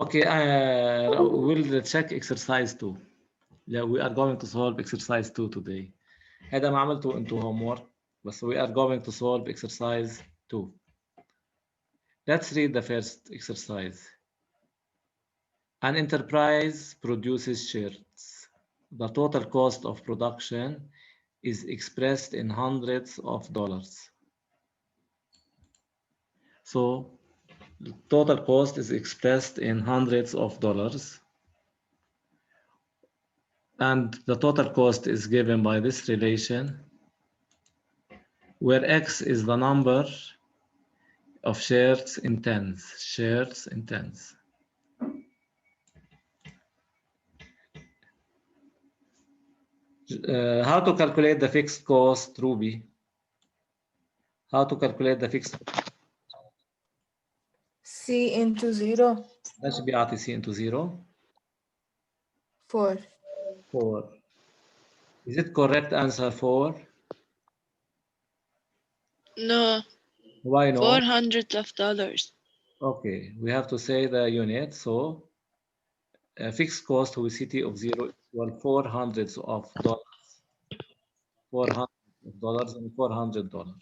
Okay, we'll check exercise 2. Yeah, we are going to solve exercise 2 today. هذا ما عملته انتو homework, بس we are going to solve exercise 2. Let's read the first exercise. An enterprise produces shirts. The total cost of production is expressed in hundreds of dollars. So the total cost is expressed in hundreds of dollars. And the total cost is given by this relation, where X is the number of shares in tens. Shares in tens. How to calculate the fixed cost, Ruby? How to calculate the fixed cost? C into 0. That should be RTC into 0. 4. 4. Is it correct answer 4? No, Why no? $400. Okay, we have to say the unit. So fixed cost with CT of 0 equal $400 of dollars. $400 and $400.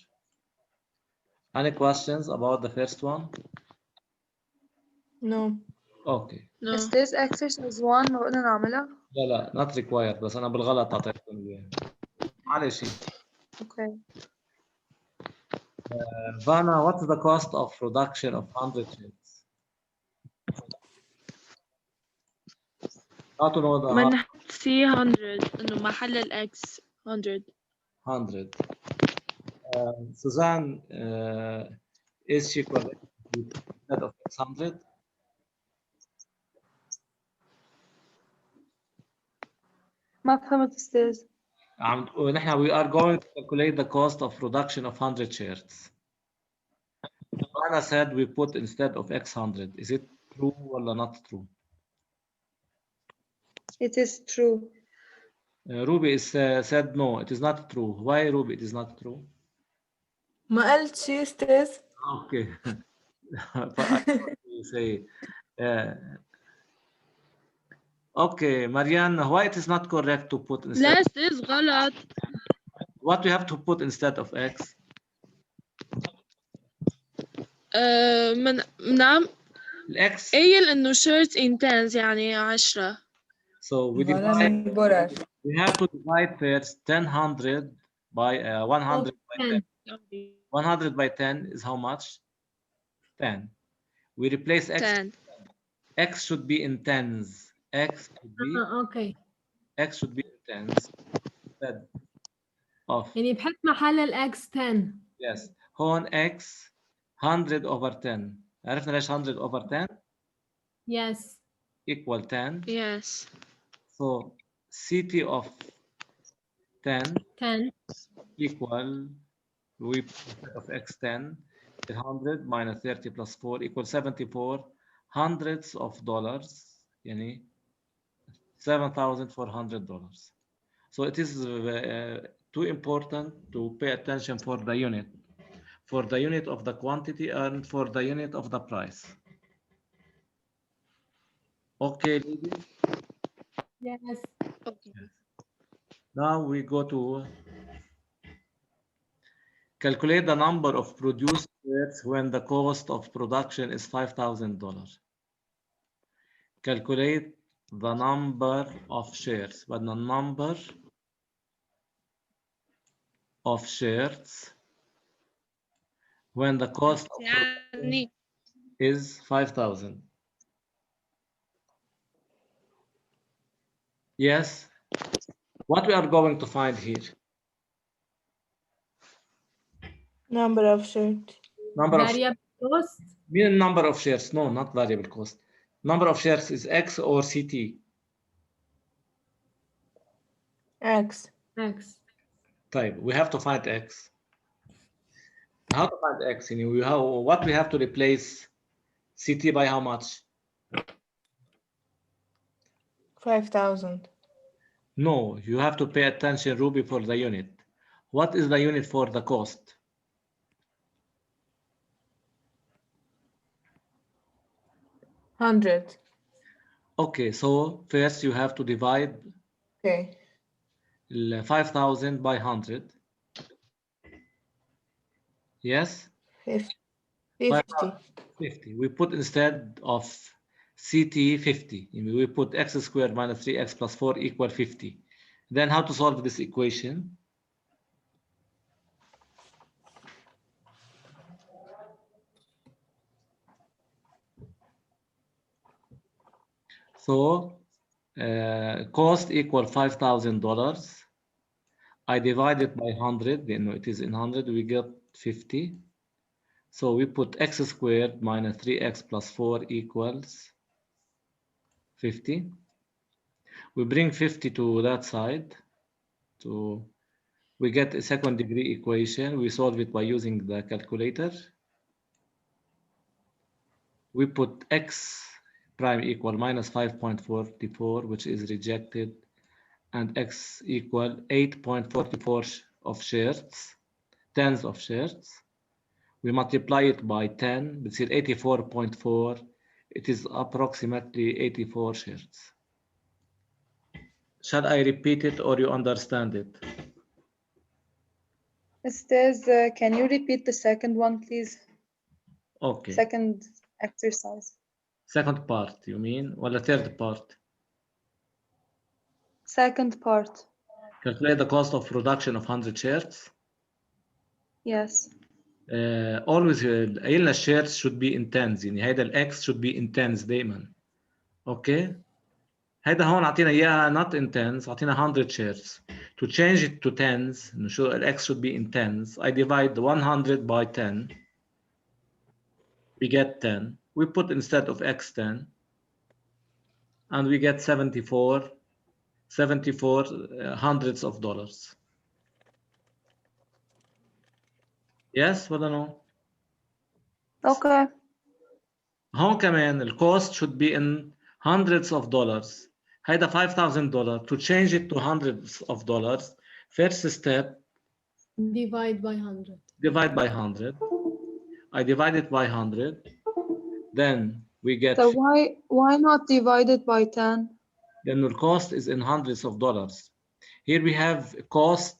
Any questions about the first one? No. Okay. No. Is this exercise 1 ما قلنا نعملها؟ لا not required, بس أنا بالغلط أعطيتكم إياه. معلش. Okay. Vana, what's the cost of production of 100 shirts? How to know the من C 100 إنه محل ال X 100. 100? Suzanne, is she correct instead of 600? ما فهمت أستاذ. ونحن we are going to calculate the cost of production of 100 shirts. Vana said we put instead of X100. Is it true or not true? It is true. Ruby is, said no, it is not true. Why, Ruby, it is not true? ما قلت شيء أستاذ. Okay. You say, okay, Marianne, why it is not correct to put instead? لا أستاذ غلط. What we have to put instead of X? نعم X. قايل إنه shirts in tens يعني 10. So we divide. We have to divide first 100 by 100 by 10. 100 by 10 is how much? 10. We replace X. 10. X should be in tens. X should be. اوكي X should be in tens. Instead of. يعني بحط محل الاكس 10. Yes. هون X 100 over 10. عرفنا ليش 100 over 10? Yes. Equal 10. Yes. So CT of 10 equal, we of X10 is 100 minus 30 plus 4 equals 74 hundreds of dollars, yani $7,400. So it is too important to pay attention for the unit of the quantity and for the unit of the price. Okay, ladies? Yes. Okay. Now we go to calculate the number of produced shirts when the cost of production is $5,000. Calculate the number of shares, but the number of shirts when the cost of production is 5,000. Yes. What we are going to find here? Number of shirts. Variable cost. Mean number of shares. No, not variable cost. Number of shares is X or CT? X. X. Type. We have to find X. How to find X? What we have to replace CT by how much? 5,000. No, you have to pay attention, Ruby, for the unit. What is the unit for the cost? $100. Okay, so first you have to divide Okay. 5,000 by 100. Yes? 50. 50. We put instead of CT 50. We put x squared minus 3x plus 4 equal 50. Then how to solve this equation? So cost equal $5,000. I divide it by 100, then it is in 100, we get 50. So we put x squared minus 3x plus 4 equals 50. We bring 50 to that side. So we get a second degree equation. We solve it by using the calculator. We put x prime equal minus 5.44, which is rejected, and x equal 8.44 of shares, tens of shares. We multiply it by 10, it's 84.4. It is approximately 84 shares. Shall I repeat it or you understand it? Ustaz, can you repeat the second one, please? Okay. Second exercise. Second part, you mean? Or the third part? Second part. Calculate the cost of production of 100 shares. Yes. Always قايلنا الشيرز should be in tens، يعني هيدا الاكس should be in tens دايما. اوكي؟ هيدا هون اعطينا اياها not in tens، اعطينا 100 shares. To change it to tens، انه شو الاكس should be in tens. I divide 100 by 10. We get 10. We put instead of x 10. And we get 74 hundreds of dollars. Yes ولا no? Okay. هون كمان الكوست should be in hundreds of dollars. هيدا $5,000. To change it to hundreds of dollars, first step, Divide by 100. divide by 100. I divide it by 100. Then we get, So why not divide it by 10? then the cost is in hundreds of dollars. Here we have cost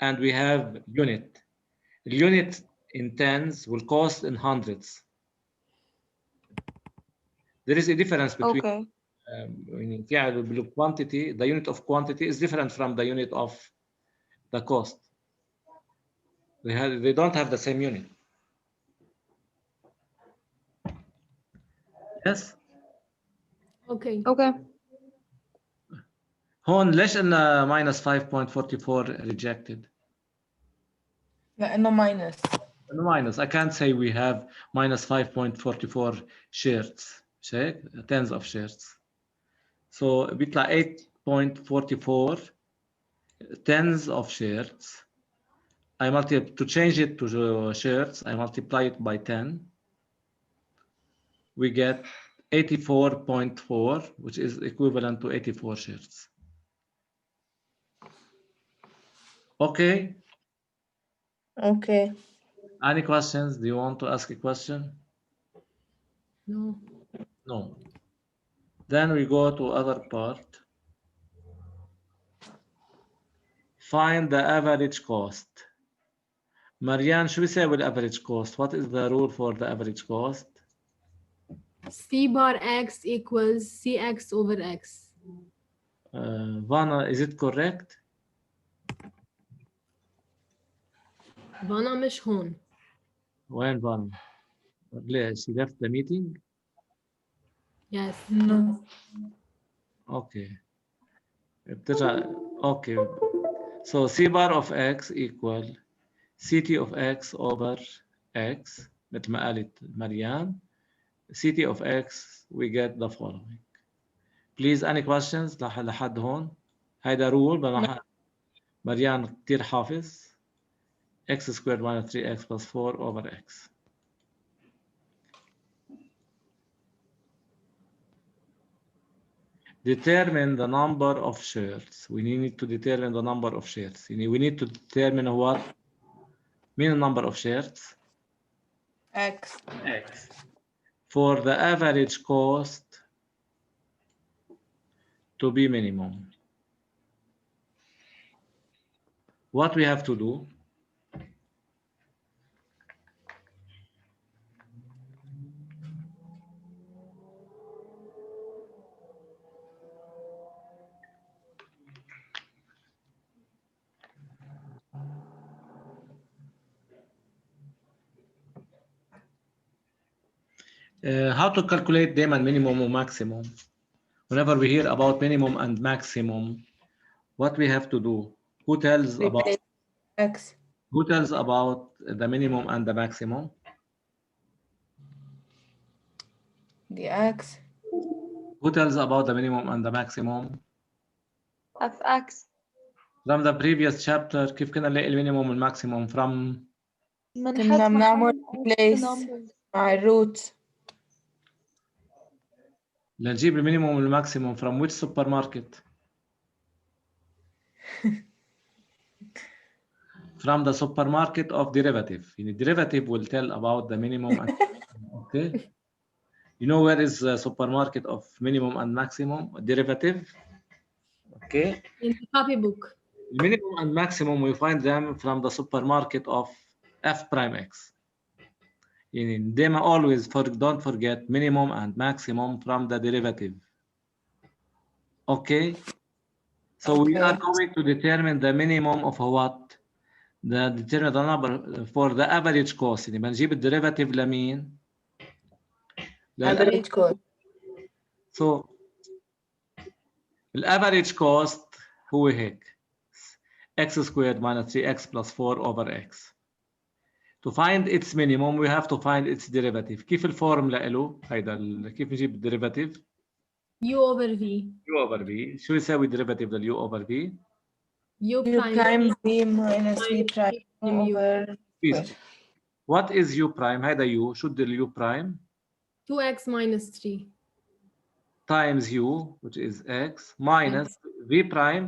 and we have unit. The unit in tens will cost in hundreds. There is a difference between Okay. quantity. The unit of quantity is different from the unit of the cost. They don't have the same unit. Yes. Okay. Okay. هون ليش إن minus 5.44 rejected? لأنه minus. No minus. I can't say we have minus 5.44 shares. Check tens of shares. So بيطلع 8.44 tens of shares. I multiply to change it to shares. I multiply it by 10. We get 84.4, which is equivalent to 84 shares. Okay. Okay. Any questions? Do you want to ask a question? No. No. Then we go to other part. Find the average cost. Marianne, شو بيساوي average cost? What is the rule for the average cost? C bar X equals CX over X. Vanna, is it correct? فانا مش هون. وين Vanna? ليه? She left the meeting? Yes. No. Okay. بترجع. Okay. So C bar of X equal CT of X over X. مثل ما قالت مريان. CT of X, we get the following. Please, any questions لحد هون؟ هيدا rule مريان كتير حافظ. X squared minus 3x plus 4 over X. Determine the number of shares. We need to determine the number of shares. We need to determine what? Mean number of shares? X. X. For the average cost to be minimum. What we have to do? How to calculate دايما minimum or maximum? Whenever we hear about minimum and maximum, what we have to do? Who tells about Replace X. who tells about the minimum and the maximum? The X. Who tells about the minimum and the maximum? fx From the previous chapter كيف كنا نلاقي المينيموم والماكسيموم from كنا بنحط بنعمل محل replace numbers. مع الروت. لنجيب المينيموم والماكسيموم from which supermarket? From the supermarket of derivative. يعني derivative will tell about the minimum and okay. You know where is the supermarket of minimum and maximum derivative? Okay. In the copybook. Minimum and maximum we find them from the supermarket of f prime x. In them always don't forget minimum and maximum from the derivative. Okay. So we are Okay. going to determine the minimum of what? Determine the number for the average cost. يعني بنجيب الديريفاتيف لمين؟ Average cost. So الافريج كوست هو هيك x squared minus 3x plus 4 over x. To find its minimum we have to find its derivative. كيف الفورم له؟ هيدا كيف نجيب الديريفاتيف؟ U over V. u over v. شو يساوي ديريفاتيف لل u over v؟ U U prime. prime V minus V prime U. over Please. What is u prime؟ هيدا u. شو ال u prime؟ 2x minus 3. Times u which is x minus v prime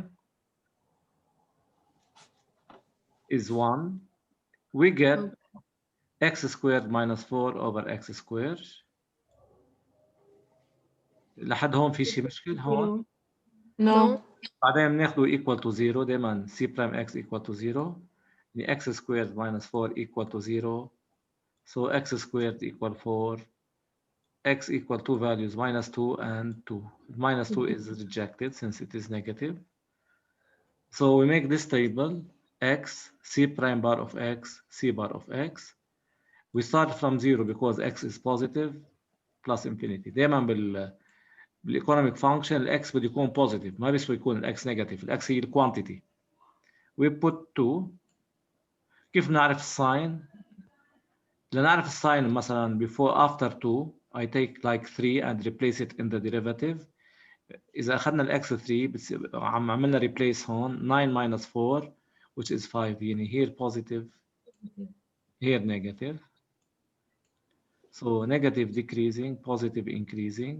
is 1. We get x squared minus 4 over x squared. لحد هون في شي مشكل هون؟ no. بعدين بناخده equal to 0 دائما c prime x equal to 0 يعني x squared minus 4 equal to 0 so x squared equal 4 x equal two values minus 2 and 2 minus 2 is rejected since it is negative so we make this table x c prime bar of x c bar of x we start from 0 because x is positive plus infinity دائما بالايكونوميك فانكشن الاكس بده يكون بوزيتيف ما بيسوي يكون الاكس نيجاتيف الاكس هي الكوانتيتي we put 2 كيف نعرف الساين لنعرف الساين مثلا before after 2 I take like 3 and replace it in the derivative اذا اخذنا الاكس 3 عملنا replace هون 9 minus 4 which is 5 يعني here positive here negative so negative decreasing positive increasing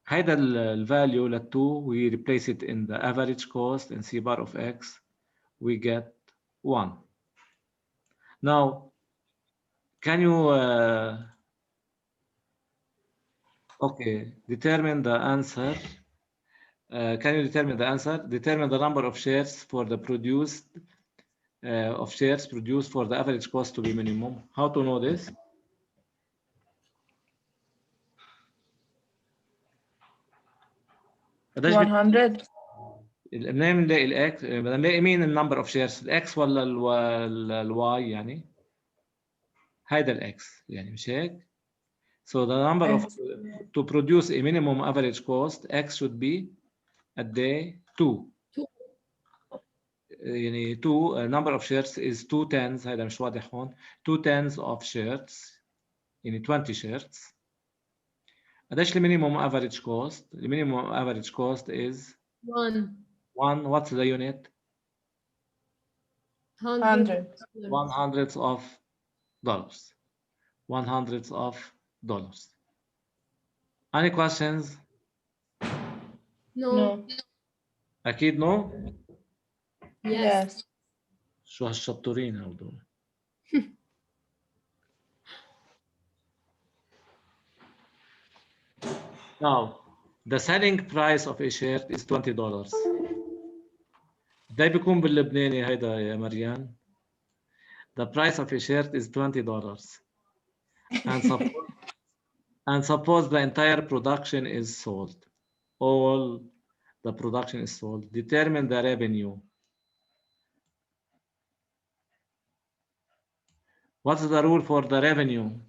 هيدا الفاليو لل2 we replace it in the average cost in c bar of x we get 1 now can you okay determine the answer can you determine the answer determine the number of shares for the produced of shares produced for the average cost to be minimum how to know this قديش 100. منين بنلاقي الاكس بدنا نلاقي مين النمبر اوف شيرز الاكس ولا الواي يعني هيدا الاكس يعني مش هيك so the number of to produce a minimum average cost x should be قد ايه 2 يعني 2 number of shares is 2 tens هيدا مش واضح هون 2 tens of shares يعني 20 shares قديش المينيموم average cost المينيموم average cost is 1 what's the unit 100. 100 of dollars 100 of dollars any questions No. اكيد no Yes. شو هالشطورين هودول now The selling price of a shirt is $20. ده بيكون باللبناني هيدا يا مريان. The price of a shirt is $20. And suppose the entire production is sold. All the production is sold. Determine the revenue. What's the rule for the revenue?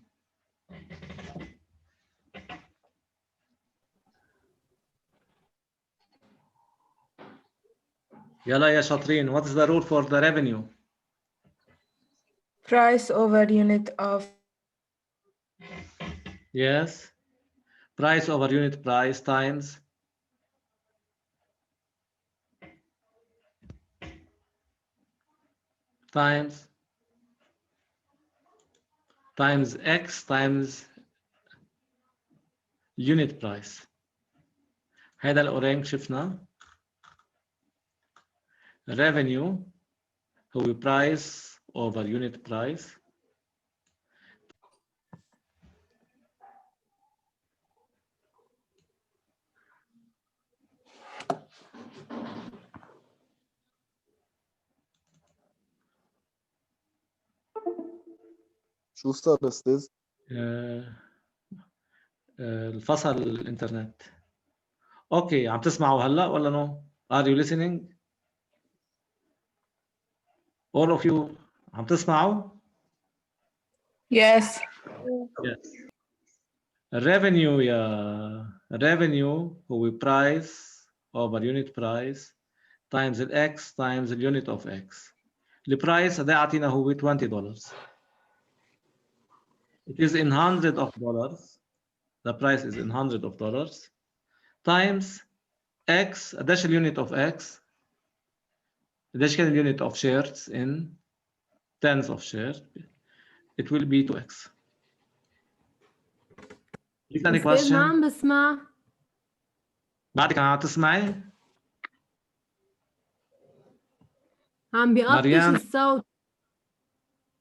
يلا يا شاطرين. What's the rule for the revenue? Price over unit of. Yes. Price over unit price times X times unit price. هذا الأورانج شفنا. Revenue هو price over unit price شو صار أستاذ؟ الفصل الإنترنت. أوكي عم تسمعوا هلا ولا no? Are you listening? All of you عم تسمعوا؟ Yes. Yes. Revenue يا revenue هو price over unit price times X times the unit of X. البرايس ده عطينا هو $20. It is in hundred of dollars. The price is in hundred of dollars times X. قديش اليونت of X؟ قديش كان اليونت of shirts in tens of shares? It will be 2X. Is there any أستاذ ما question? عم بسمع. بعدك عم تسمعي؟ عم بيقطش مريان. الصوت.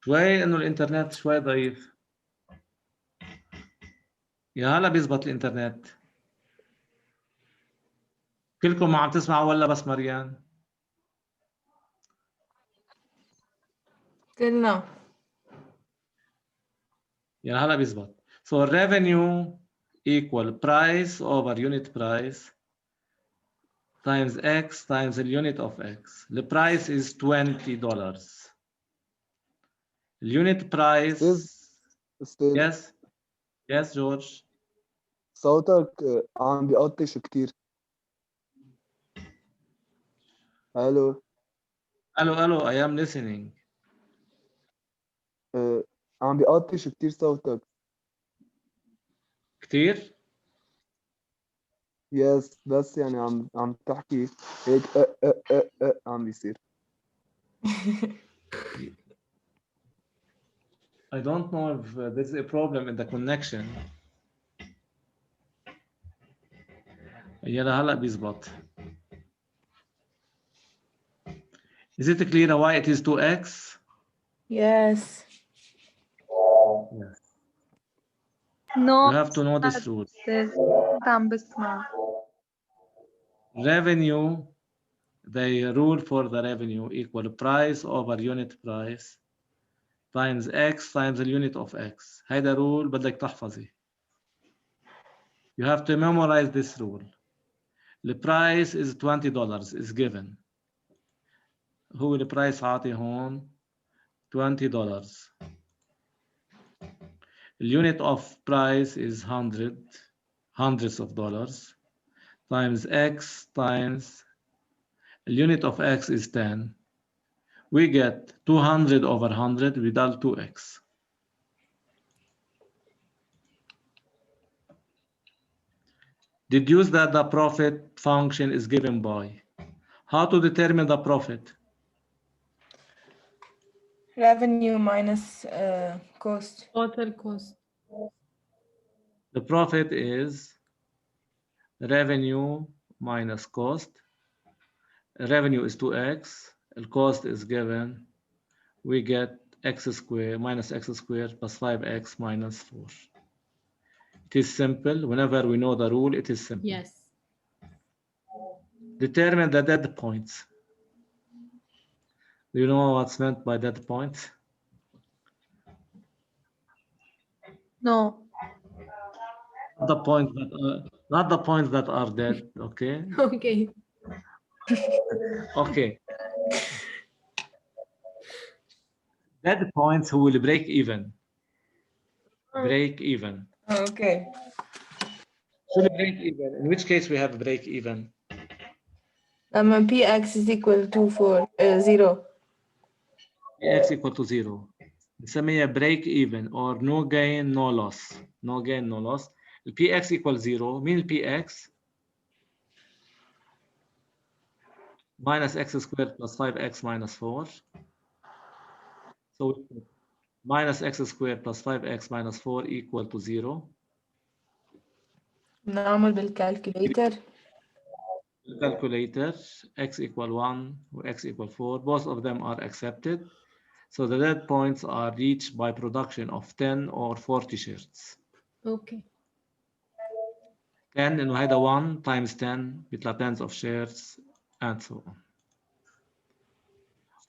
شوي انه الانترنت شوي ضعيف. يا هلا بيزبط الانترنت. كلكم ما عم تسمعوا ولا بس مريان؟ كلنا. يا هلا بيزبط. So revenue equal price over unit price times X times the unit of X. The price is $20. Unit price. أستاذ Yes. Yes, George. صوتك عم بيقطش كتير. Hello. Hello, I am listening. عم بيقطش كتير صوتك. كتير؟ Yes بس يعني عم تحكي هيك عم بيصير. I don't know if there's a problem in the connection. يلا هلا بيزبط. Is it clear why it is 2x? Yes. Yes. No, You have to know this rule. عم بسمع. Revenue, the rule for the revenue equal price over unit price times X times the unit of X. هيدا rule بدك تحفظي. You have to memorize this rule. The price is $20 is given. هو البرايس عاطي هون $20. The unit of price is hundreds of dollars times X times the unit of X is 10. We get 200 over 100 without 2X. Deduce that the profit function is given by. How to determine the profit? Revenue minus cost. Total cost. The profit is revenue minus cost. Revenue is 2x. The cost is given. We get x squared minus x squared plus 5x minus 4. It is simple. Whenever we know the rule, it is simple. Yes. Determine the dead points. Do you know what's meant by dead points? No. Not the points that are dead. Okay. Okay. Okay. Dead points who will break even. Break even. Okay. Should break even. In which case we have break even. لما px is equal to 0. X equal to 0. نسميها break even or no gain no loss. No gain no loss. ال px equal 0. مين ال px؟ minus x squared plus 5x minus 4. So we put minus x squared plus 5x minus 4 equal to 0. نعمل بالكالكوليتر. Calculator x equal 1 or x equal 4. Both of them are accepted. So the dead points are reached by production of 10 or 40 shares. Okay. 10 إنه هيدا 1 times 10 بيطلع tens of shares and so on.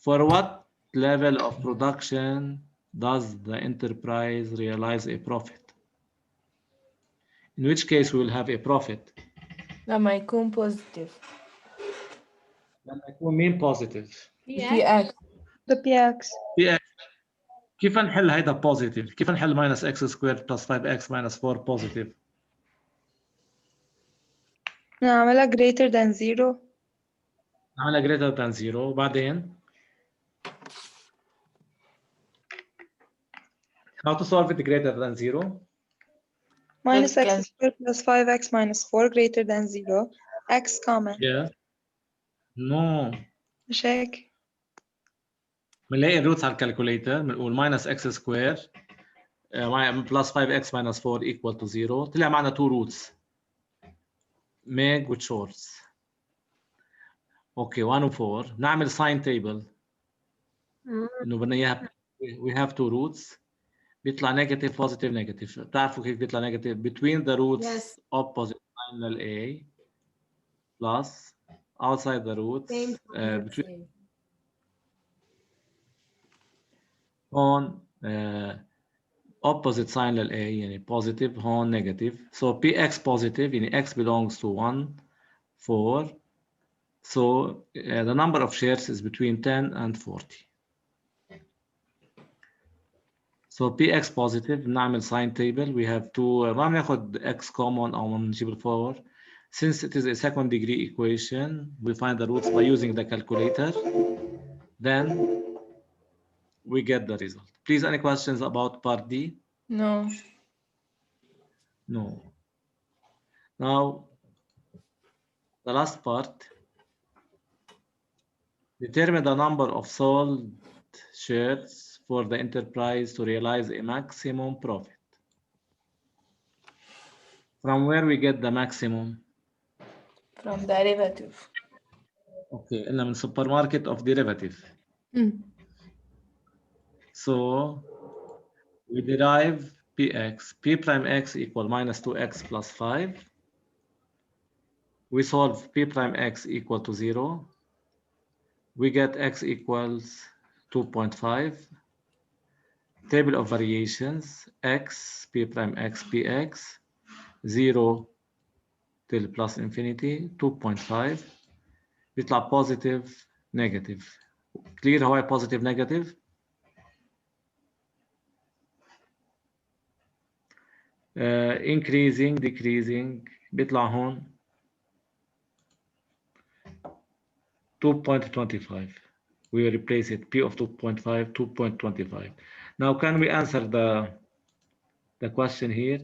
For what level of production does the enterprise realize a profit? In which case we will have a profit. لما يكون positive. لما يكون مين positive. px. The px. كيف نحل هيدا positive؟ كيف نحل minus x squared plus 5x minus 4 positive؟ نعملها greater than 0. نعملها greater than 0 وبعدين how to solve it greater than 0? Minus Okay. x squared plus 5x minus 4 greater than 0. X common. Yeah. No. مش هيك؟ بنلاقي الروتس على الكالكوليتر بنقول minus x squared plus 5x minus 4 equal to 0. طلع معنا two roots. Meg with shorts. Okay, 1 و 4. نعمل sign table. إنه بدنا إياها we have two roots. بيطلع negative positive negative. بتعرفوا كيف بيطلع negative between the roots Yes. opposite sign لل A plus outside the roots Same. between Same. هون opposite sign لل A يعني positive هون negative. So px positive يعني x belongs to 1 4. So the number of shares is between 10 and 40. So px positive نعمل sign table. We have two ما بناخد x common أو نجيب ال 4. Since it is a second degree equation, we find the roots by using the calculator. Then we get the result. Please, any questions about part D? No. No. Now, the last part. Determine the number of sold shares for the enterprise to realize a maximum profit. From where we get the maximum? From derivative. Okay, قلنا من supermarket of derivative. So we derive px, p prime x equal minus 2x plus 5. We solve p prime x equal to 0. We get x equals 2.5. Table of variations, x, p prime x, px, 0 till plus infinity, 2.5. بيطلع positive, negative. Clear how I positive, negative? Increasing, decreasing, بيطلع هون 2.25. We replace it, P of 2.5, 2.25. Now, can we answer the question here?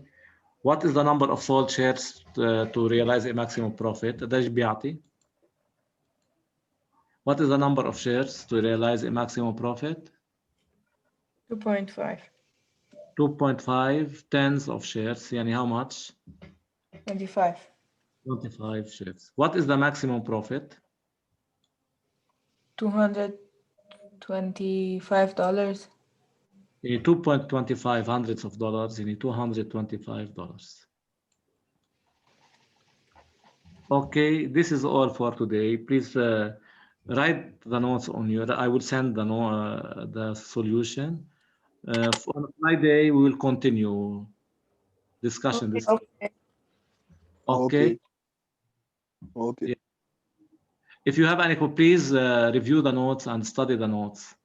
What is the number of sold shares to realize a maximum profit? ده ايش بيعطي؟ What is the number of shares to realize a maximum profit? 2.5. 2.5 tens of shares. يعني how much? 25. 25 shares. What is the maximum profit? $225. يعني 2.25 hundreds of dollars. يعني $225. Okay, this is all for today. Please write the notes on your. I will send the solution. On Friday, we will continue discussion. This. Okay. Okay. Okay. If you have any, please review the notes and study the notes.